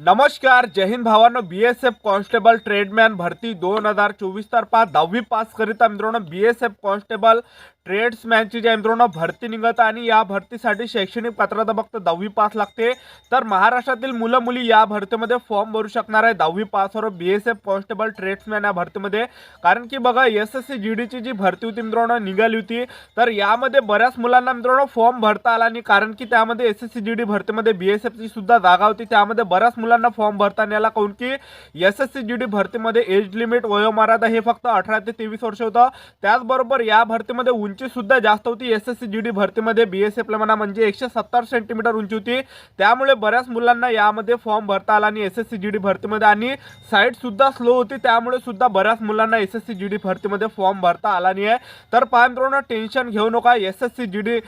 नमस्कार, जय हिंद भावांनो. BSF constable ट्रेडमॅन भरती 2024 तर 10वी पास करिता मित्रांनो बीएसएफ कॉन्स्टेबल ट्रेड्समॅनची जी मित्रांनो भरती निघत आणि या भरतीसाठी शैक्षणिक पात्रता फक्त 10वी पास लागते. तर महाराष्ट्रातील मुलं मुली या भरतीमध्ये फॉर्म भरू शकणार आहे 10वी पासवर बीएसएफ कॉन्स्टेबल ट्रेड्समॅन या भरतीमध्ये. कारण की बघा एसएससी जीडीची जी भरती होती मित्रांनो निघाली होती, तर यामध्ये बऱ्याच मुलांना मित्रांनो फॉर्म भरता आला नाही. कारण की त्यामध्ये एसएससी जीडी भरतीमध्ये बीएसएफची सुद्धा जागा होती, त्यामध्ये बऱ्याच मुलांना फॉर्म भरता आला. काऊन की एसएससी जीडी भरतीमध्ये एज लिमिट वयोमर्यादा हे फक्त 18 ते 23 वर्ष होतं. त्याचबरोबर या भरतीमध्ये उंची सुद्धा जास्त होती. एसएससी जीडी भरतीमध्ये बीएसएफ ला म्हणा म्हणजे 170 सेंटीमीटर उंची होती. त्यामुळे बऱ्याच मुलांना यामध्ये फॉर्म भरता आला आणि एसएससी जीडी भरतीमध्ये आणि साईड सुद्धा स्लो होती, त्यामुळे सुद्धा बऱ्याच मुलांना एसएससी जीडी भरतीमध्ये फॉर्म भरता आला नाही आहे. तर पहा मित्रांनो, टेन्शन घेऊ नका. एसएससी जीडी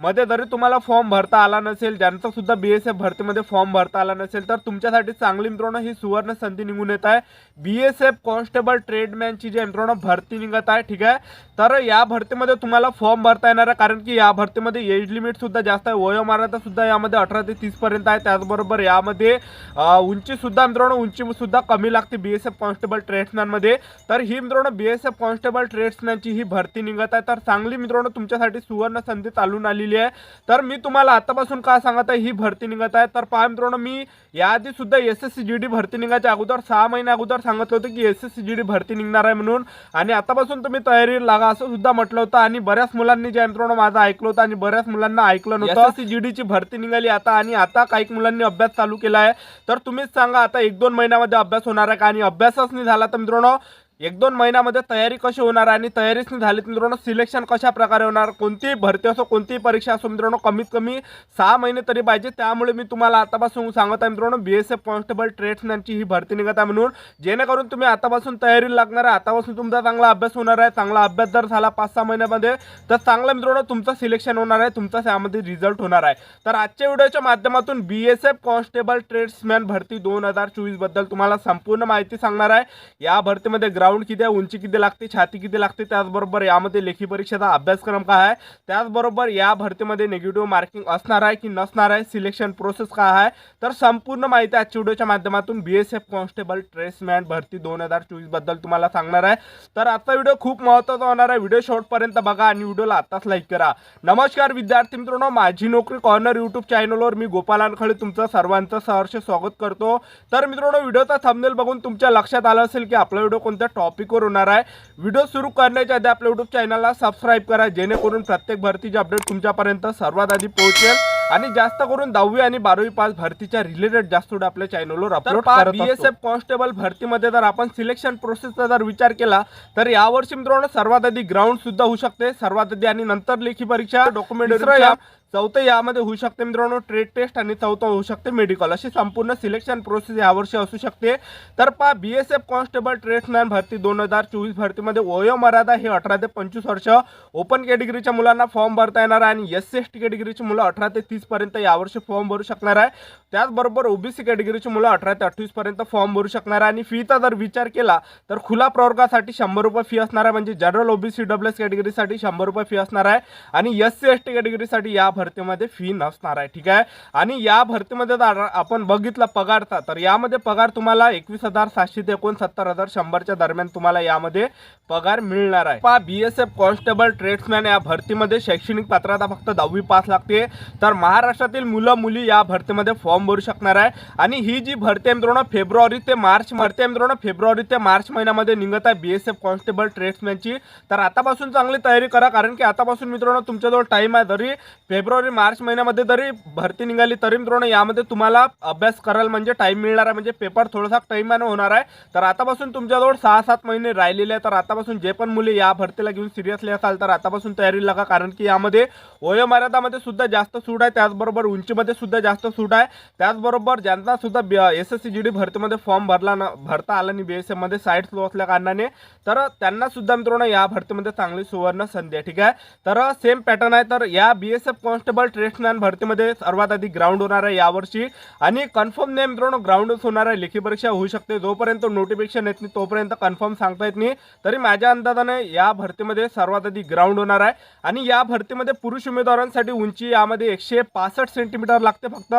मध्ये जरी तुम्हाला फॉर्म भरता आला नसेल, ज्यांचा सुद्धा बीएसएफ भरतीमध्ये फॉर्म भरता आला नसेल, तर तुमच्यासाठी चांगली मित्रांनो ही सुवर्ण संधी निघून येत आहे. बीएसएफ कॉन्स्टेबल ट्रेडमॅनची जी मित्रांनो भरती निघत आहे, ठीक आहे. तर या भरतीमध्ये तुम्हाला फॉर्म भरता येणार आहे. कारण की या भरतीमध्ये एज लिमिट सुद्धा जास्त आहे, वयोमर्यादा सुद्धा यामध्ये 18 ते 30 पर्यंत आहे. त्याचबरोबर यामध्ये उंची सुद्धा मित्रांनो उंची सुद्धा कमी लागते बीएसएफ कॉन्स्टेबल ट्रेड्समॅन मध्ये. तर ही मित्रांनो बीएसएफ कॉन्स्टेबल ट्रेड्समॅनची ही भरती निघत आहे. तर चांगली मित्रांनो तुमच्यासाठी सुवर्ण संधी चालून आलेली आहे. तर मी तुम्हाला आतापासून काय सांगत आहे, ही भरती निघत आहे. तर पहा मित्रांनो, मी याआधी सुद्धा एसएससी जीडी भरती निघायच्या अगोदर 6 महिने अगोदर सांगितलं होतं की एसएससी जीडी भरती निघणार आहे म्हणून, आणि आतापासून तुम्ही तयारी लागा असं सुद्धा म्हटलं होतं. आणि बऱ्याच मुलांनी जे मित्रांनो माझं ऐकलं होतं आणि बऱ्याच मुलांना ऐकलं नव्हतं. एसएससी जीडीची भरती निघाली आता, आणि आता काही मुलांनी अभ्यास चालू केला आहे. तर तुम्हीच सांगा आता 1-2 महिन्यामध्ये अभ्यास होणार आहे का? आणि अभ्यासच नाही झाला तर मित्रांनो 1-2 महिन्यामध्ये तयारी कशी होणार, आणि तयारीच नाही झाली मित्रांनो सिलेक्शन कशा प्रकारे होणार? कोणतीही भरती असो, कोणतीही परीक्षा असो मित्रांनो, कमीत कमी 6 महिने तरी पाहिजे. त्यामुळे मी तुम्हाला आतापासून सांगत आहे मित्रांनो बीएसएफ कॉन्स्टेबल ट्रेड्समॅनची ही भरती निघत आहे म्हणून, जेणेकरून तुम्ही आतापासून तयारी लागणार आहे. आतापासून तुमचा चांगला अभ्यास होणार आहे. चांगला अभ्यास जर झाला 5-6 महिन्यामध्ये, तर चांगला मित्रांनो तुमचं सिलेक्शन होणार आहे, तुमचा त्यामध्ये रिझल्ट होणार आहे. तर आजच्या व्हिडिओच्या माध्यमातून बीएसएफ कॉन्स्टेबल ट्रेड्समॅन भरती 2024 बद्दल तुम्हाला संपूर्ण माहिती सांगणार आहे. या भरतीमध्ये ग्राउंड किती आहे, उंची किती लागते, छाती किती लागते, त्याचबरोबर यामध्ये लेखी परीक्षेचा अभ्यासक्रम काय आहे, त्याचबरोबर या भरतीमध्ये निगेटिव्ह मार्किंग असणार आहे की नसणार आहे, सिलेक्शन प्रोसेस काय आहे, तर संपूर्ण माहिती आजच्या व्हिडिओच्या माध्यमातून बीएसएफ कॉन्स्टेबल ट्रेड्समॅन भरती 2024 बद्दल तुम्हाला सांगणार आहे. तर आजचा व्हिडिओ खूप महत्त्वाचा होणार आहे. व्हिडिओ शेवटपर्यंत बघा आणि व्हिडिओला आताच लाईक करा. नमस्कार विद्यार्थी मित्रांनो, माझी नोकरी कॉर्नर यूट्यूब चॅनलवर मी गोपाल अनखळे तुमचं सर्वांचं सहर्ष स्वागत करतो. तर मित्रांनो, व्हिडिओचा थंबनेल बघून तुमच्या लक्षात आलं असेल की आपला व्हिडिओ कोणत्या टॉपिकवर होणार आहे. व्हिडिओ सुरू करण्याच्या आधी आपल्या यूट्यूब चॅनलला सबस्क्राईब करा, जेणेकरून प्रत्येक भरतीचे अपडेट तुमच्यापर्यंत सर्वात आधी पोहोचेल. आणि जास्त करून 10वी आणि 12वी पास भरतीच्या रिलेटेड जास्त आपल्या चॅनलवर अपलोड करत असतो. बीएसएफ कॉन्स्टेबल भरतीमध्ये जर आपण सिलेक्शन प्रोसेसचा जर विचार केला, तर यावर्षी मित्रांनो सर्वात आधी ग्राउंड सुद्धा होऊ शकते सर्वात आधी, आणि नंतर लेखी परीक्षा, डॉक्युमेंट, चौथं यामध्ये होऊ शकते मित्रांनो ट्रेड टेस्ट, आणि चौथं होऊ शकते मेडिकल. अशी संपूर्ण सिलेक्शन प्रोसेस यावर्षी असू शकते. तर पहा बीएसएफ कॉन्स्टेबल ट्रेड्समॅन भरती 2024 भरतीमध्ये वयोमर्यादा हे 18 ते 25 वर्ष. ओपन कॅटेगरीच्या मुलांना फॉर्म भरता येणार आहे, आणि एससी एसटी कॅटेगरीची मुलं 18 ते 30 पर्यंत यावर्षी फॉर्म भरू शकणार आहे. त्याचबरोबर ओबीसी कॅटेगरीची मुलं 18 ते 28 पर्यंत फॉर्म भरू शकणार आहे. आणि फीचा जर विचार केला तर खुला प्रवर्गासाठी 100 रुपये फी असणार आहे, म्हणजे जनरल ओबीसी डब्ल्यूएस कॅटेगरीसाठी 100 रुपये फी असणार आहे, आणि एससी एसटी कॅटेगरीसाठी या भरतीमध्ये फी नसणार आहे, ठीक आहे. आणि या भरतीमध्ये आपण बघितलं पगारचा, तर यामध्ये पगार तुम्हाला 21,700 ते 69,100च्या दरम्यान तुम्हाला यामध्ये पगार मिळणार आहे. पहा बीएसएफ कॉन्स्टेबल ट्रेड्समॅन या भरतीमध्ये शैक्षणिक पात्रता फक्त 10वी पास लागते. तर महाराष्ट्रातील मुलं मुली या भरतीमध्ये फॉर्म भरू शकणार आहे. आणि ही जी भरती आहे मित्रांनो फेब्रुवारी ते मार्च महिन्यामध्ये निघत आहे बीएसएफ कॉन्स्टेबल ट्रेड्समॅनची. तर आतापासून चांगली तयारी करा, कारण की आतापासून मित्रांनो तुमच्याजवळ टाइम आहे. जरी फेब्रुवारी मार्च महिन्यामध्ये जरी भरती निघाली तरी मित्रांनो यामध्ये तुम्हाला अभ्यास करायला म्हणजे टाइम मिळणार आहे, म्हणजे पेपर थोडासा टाइमाने होणार आहे. तर आतापासून तुमच्याजवळ 6-7 महिने राहिलेले आहे. तर आतापासून जे पण मुले या भरतीला घेऊन सिरियसली असाल तर आतापासून तयारी लागा, कारण की यामध्ये वयोमर्यादामध्ये सुद्धा जास्त सूट आहे, त्याचबरोबर उंचीमध्ये सुद्धा जास्त सूट आहे. त्याचबरोबर ज्यांना सुद्धा एसएससी जीडी भरतीमध्ये फॉर्म भरता आला नाही बीएसएफ मध्ये साईड स्लो असल्या कारणाने, तर त्यांना सुद्धा मित्रांनो या भरतीमध्ये चांगली सुवर्ण संधी आहे, ठीक आहे. तर सेम पॅटर्न आहे. तर या बीएसएफ कॉन्स्टेबल ट्रेड्समॅन भरतीमध्ये सर्वात आधी ग्राउंड होणार आहे यावर्षी आणि कन्फर्म नाही मित्रांनो, ग्राउंडच होणार आहे. लेखी परीक्षा होऊ शकते, जोपर्यंत नोटिफिकेशन येत नाही तोपर्यंत कन्फर्म सांगता येत नाही. तरी माझ्या अंदाजाने या भरतीमध्ये सर्वात आधी ग्राउंड होणार आहे आणि या भरतीमध्ये पुरुष उमेदवारांसाठी उंची यामध्ये 165 सेंटीमीटर लागते फक्त.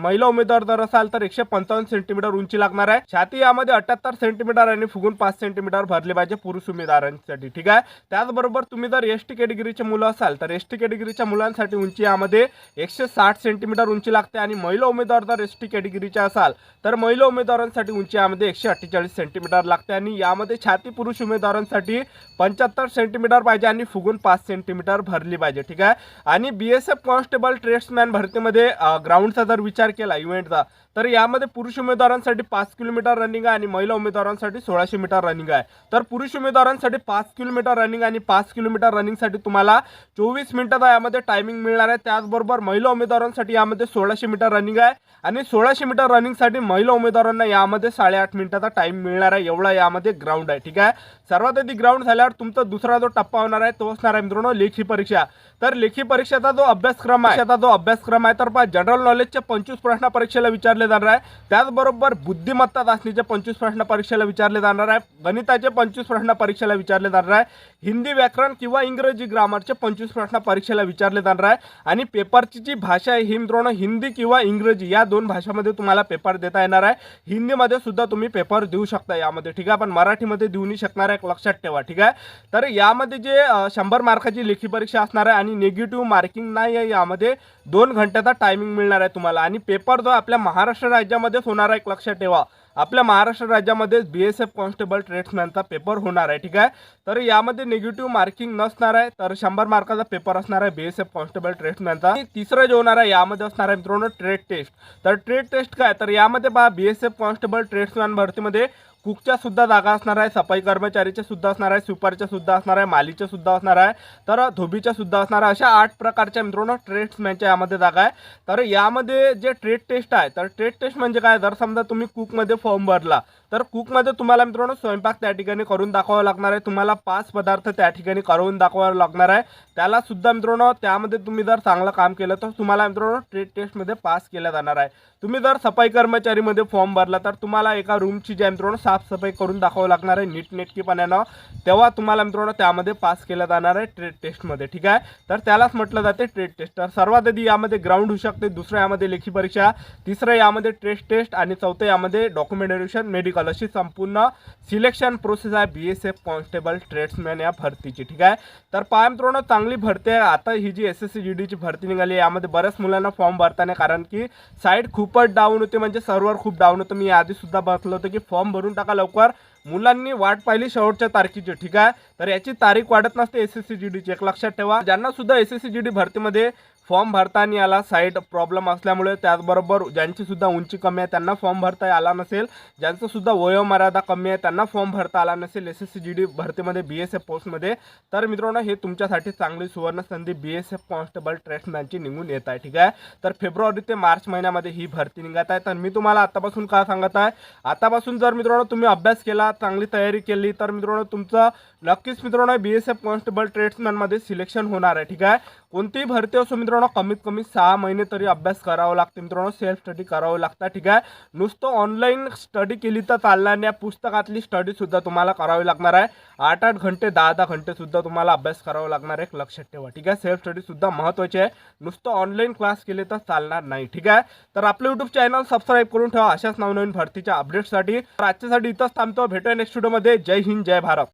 महिला उमेदवार जर असाल तर 155 सेंटीमीटर उंची लागणार आहे. छाती यामध्ये 78 सेंटीमीटर आणि फुगून 5 सेंटीमीटर भरले पाहिजे पुरुष उमेदवारांसाठी. ठीक आहे. त्याचबरोबर तुम्ही जर एसटी कॅटेगरीचे मुलं असाल तर एसटी कॅटेगरीच्या मुलांसाठी उंची यामध्ये 160 सेंटीमीटर उंची लागते आणि महिला उमेदवार जर एसटी कॅटेगरीच्या असाल तर महिला उमेदवारांसाठी उंची यामध्ये 148 सेंटीमीटर लागते आणि यामध्ये छाती पुरुष उमेदवारांसाठी 75 सेंटीमीटर पाहिजे आणि फुगून 5 सेंटीमीटर भरली पाहिजे. ठीक आहे. आणि बीएसएफ कॉन्स्टेबल ट्रेड्समॅन भरतीमध्ये ग्राउंडचा जर विचार केला इव्हेंटचा तर यामध्ये पुरुष उमेदवारांसाठी 5 किलोमीटर रनिंग आहे आणि महिला उमेदवारांसाठी 1600 मीटर रनिंग आहे. तर पुरुष उमेदवारांसाठी 5 किलोमीटर रनिंग आणि 5 किलोमीटर रनिंगसाठी तुम्हाला 24 मिनिटाचा यामध्ये टायमिंग मिळणार आहे. त्याचबरोबर महिला उमेदवारांसाठी यामध्ये 1600 मीटर रनिंग आहे आणि 1600 मीटर रनिंगसाठी महिला उमेदवारांना यामध्ये 8.5 मिनिटाचा टाइम मिळणार आहे. एवढा यामध्ये ग्राउंड आहे. ठीक आहे. सर्वात आधी ग्राउंड झाल्यावर तुमचा दुसरा जो टप्पा होणार आहे तो असणार आहे मित्रांनो लेखी परीक्षा. तर लेखी परीक्षेचा जो अभ्यासक्रम आहे तर जनरल नॉलेजचे 25 प्रश्न परीक्षेला विचारले जाणार आहे. त्याचबरोबर बुद्धिमत्ता चाचणीचे 25 प्रश्न परीक्षेला विचारले जाणार आहे. गणिताचे 25 प्रश्न परीक्षेला विचारले जाणार आहे. हिंदी व्याकरण किंवा इंग्रजी ग्रामरचे 25 प्रश्न परीक्षेला विचारले जाणार आहे. आणि पेपरची जी भाषा आहे ही मित्रांनो हिंदी किंवा इंग्रजी या दोन भाषांमध्ये तुम्हाला पेपर देता येणार आहे. हिंदीमध्ये सुद्धा तुम्ही पेपर देऊ शकता यामध्ये. ठीक आहे. पण मराठीमध्ये देऊ नाही शकणार आहे, लक्षात ठेवा. ठीक आहे. तर यामध्ये जे 100 मार्काची लेखी परीक्षा असणार आहे आणि निगेटिव्ह मार्किंग नाही आहे. यामध्ये 2 घंट्याचा टायमिंग मिळणार आहे तुम्हाला आणि पेपर जो आपल्या महाराष्ट्र राज्यामध्येच होणार आहे, लक्षात ठेवा. आपल्या महाराष्ट्र राज्यामध्ये बीएसएफ कॉन्स्टेबल ट्रेड्समॅनचा पेपर होणार आहे. ठीक आहे. तर यामध्ये निगेटिव्ह मार्किंग नसणार आहे. तर 100 मार्काचा पेपर असणार आहे बीएसएफ कॉन्स्टेबल ट्रेड्समॅनचा. तिसरं जे होणार आहे यामध्ये असणार आहे मित्रांनो ट्रेड टेस्ट. तर ट्रेड टेस्ट काय, तर यामध्ये पहा बीएसएफ कॉन्स्टेबल ट्रेड्समॅन भरतीमध्ये कुकच्या सुद्धा जागा असणार आहे, सफाई कर्मचारीच्या सुद्धा असणार आहे, स्वीपरच्या सुद्धा असणार आहे, मालीच्या सुद्धा असणार आहे, तर धोबीच्या सुद्धा असणार आहे. अशा 8 प्रकारच्या मित्रांनो ट्रेड्समॅनच्या यामध्ये जागा आहे. तर यामध्ये जे ट्रेड टेस्ट आहे तर ट्रेड टेस्ट म्हणजे काय, जर समजा तुम्ही कुकमध्ये फॉर्म भरला तर कुकमध्ये तुम्हाला मित्रांनो स्वयंपाक त्या ठिकाणी करून दाखवावं लागणार आहे. तुम्हाला 5 पदार्थ त्या ठिकाणी करून दाखवावं लागणार आहे. त्याला सुद्धा मित्रांनो त्यामध्ये तुम्ही जर चांगलं काम केलं तर तुम्हाला मित्रांनो ट्रेड टेस्टमध्ये पास केलं जाणार आहे. तुम्ही जर सफाई कर्मचारीमध्ये फॉर्म भरला तर तुम्हाला एका रूमची जी मित्रांनो साफसफाई करून दाखवावं लागणार आहे नीटनेटकीपणानं, तेव्हा तुम्हाला मित्रांनो त्यामध्ये पास केलं जाणार आहे ट्रेड टेस्टमध्ये. ठीक आहे. तर त्यालाच म्हटलं जाते ट्रेड टेस्ट. तर सर्वात आधी यामध्ये ग्राउंड होऊ शकते, दुसरं यामध्ये लेखी परीक्षा, तिसरं यामध्ये ट्रेड टेस्ट आणि चौथं यामध्ये डॉक्युमेंटेशन मेडिकल अशी संपूर्ण सिलेक्शन प्रोसेस आहे बीएसएफ कॉन्स्टेबल ट्रेड्समॅन या भरतीची. ठीक आहे. तर पहा मित्रांनो चांगली भरती आहे. आता ही जी एसएससी जीडीची भरती निघाली यामध्ये बऱ्याच मुलांना फॉर्म भरताना, कारण की साईट खूपच डाऊन होते, म्हणजे सर्व्हर खूप डाऊन होतं. मी आधी सुद्धा बघलं होतं की फॉर्म भरून टाका लवकर, मुलांनी वाट पाहिली शेवटच्या तारखेची. ठीक आहे. तर याची तारीख वाढत नसते एसएससी जीडीची, एक लक्षात ठेवा. ज्यांना सुद्धा एसएससी जीडी भरतीमध्ये फॉर्म भरताना याला साईड प्रॉब्लेम असल्यामुळे, त्याचबरोबर ज्यांची सुद्धा उंची कमी आहे त्यांना फॉर्म भरता आला नसेल, ज्यांचं सुद्धा वयोमर्यादा कमी आहे त्यांना फॉर्म भरता आला नसेल एसएससी जीडी भरतीमध्ये बीएसएफ पोस्टमध्ये, तर मित्रांनो हे तुमच्यासाठी चांगली सुवर्ण संधी बीएसएफ कॉन्स्टेबल ट्रेड्समॅनची निघून येत आहे. ठीक आहे. तर फेब्रुवारी ते मार्च महिन्यामध्ये ही भरती निघत आहे. तर मी तुम्हाला आतापासून काय सांगत आहे, आतापासून जर मित्रांनो तुम्ही अभ्यास केला, चांगली तयारी केली तर मित्रांनो तुमचं नक्कीच मित्रांनो बीएसएफ कॉन्स्टेबल ट्रेड्समॅनमध्ये सिलेक्शन होणार आहे. ठीक आहे. कोणतीही भरती असो मित्रांनो कमीत कमी 6 महिने तरी अभ्यास करावा लागते मित्रांनो, सेल्फ स्टडी करावं लागतं. ठीक आहे. नुसतं ऑनलाईन स्टडी केली तर चालणार नाही, पुस्तकातली स्टडी सुद्धा तुम्हाला करावी लागणार आहे. 8-8 घंटे 10-10 घंटे सुद्धा तुम्हाला अभ्यास करावा लागणार आहे, लक्षात ठेवा. ठीक आहे. सेल्फ स्टडी सुद्धा महत्त्वाची आहे, नुसतं ऑनलाईन क्लास केले तर चालणार नाही. ठीक आहे. तर आपलं यूट्यूब चॅनल सबस्क्राईब करून ठेवा अशाच नवनवीन भरतीच्या अपडेट्ससाठी. तर आजच्यासाठी इथंच थांबतो, भेटूया नेक्स्ट व्हिडिओमध्ये. जय हिंद, जय भारत.